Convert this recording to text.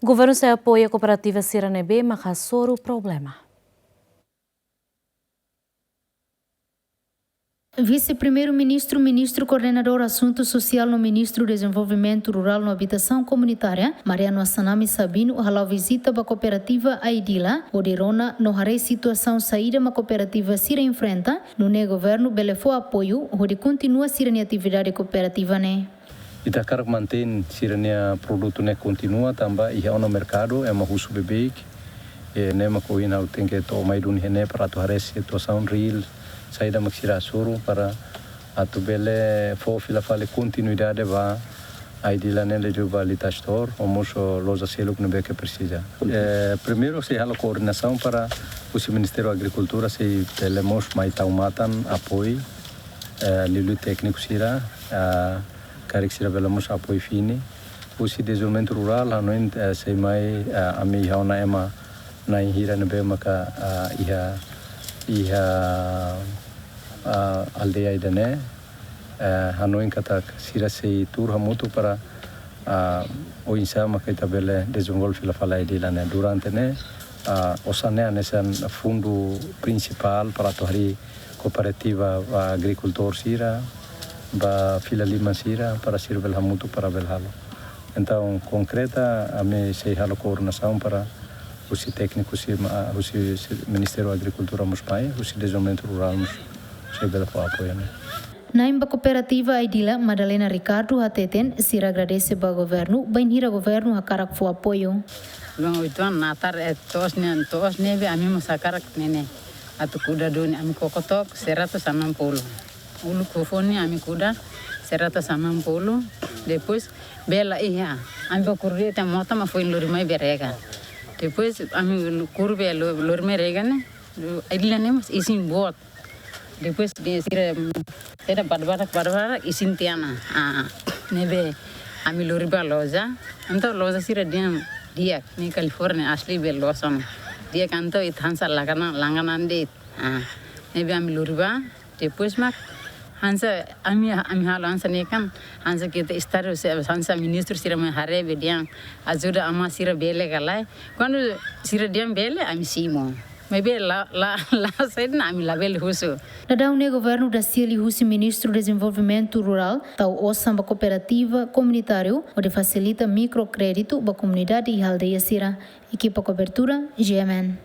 Governu se apoia a cooperativa sira mas hasoru problema. Vice-primeiro-ministro, ministro coordenador Assunto Social no Ministro Desenvolvimento Rural e Habitação Comunitária, Mariano Assanami Sabino, halou visita a cooperativa Aidila, onde Rona no harei situação saída da cooperativa Sira enfrenta, no governo belefo apoio, onde continua Sira a atividade cooperativa né. Ita quer manter Sira produto né continua também e no mercado é uma russo bebê e né uma coisa tem que tomar um né para atuar essa situação real saída maksira hasoru para atu bele fofila fale continuidade va Aidila né le valita store vamos loja selo que precisa. Primeiro se há a coordenação para o Ministério da Agricultura se telemos mais taumatan apoio lilu técnico sira Karik sira belamos apoio fini. O desenvolvimento rural hanoin sei mai ami hauna ema na hira nebe maka iha aldeia idane hanoin kata sira sei tur hamutu para o insa maka itabele desenvolve la fala idila ne durante ne osane anesan fundo principal para tohari cooperativa agricultor sira ba fila lima sira para servir hamutu para belhalo. Então, concreta, a me sei halo coordenação para os técnicos, o Ministério da Agricultura muspai, o Desenvolvimento Rural mus sei bela apoio. Na cooperativa Aidila, Madalena Ricardo Hateten, Sira agradece ao governo, bem hira governo a carak fo apoio. Long itu natar tos nebe ami musakarak nene atu kuda doni ami kokotok 160. Ulu kufoni ami kuda 160. Depois bela iya ami bakurri ta mota ma foi lormai berega. Depois ami kurbe lormai rega ne Aidila ne mas isin bot. Depois sira era barbara isin tiana nebe ami loriba loja então loja sira dia ni California asli bel losam dia kanto ithansa langanande nebe ami loriba depois mak hansa ami halo hansa ne kan hansa kita istaro hansa ministro sira me hare bediang ajuda ama sira bele galai quando sira diam bele ami simo maybe la said na ami label husu Na daw ne governo da Sili Husi Ministro do Desenvolvimento Rural tau osam ba cooperativa comunitário onde facilita microcrédito ba comunidade e aldeia sira equipa cobertura GMN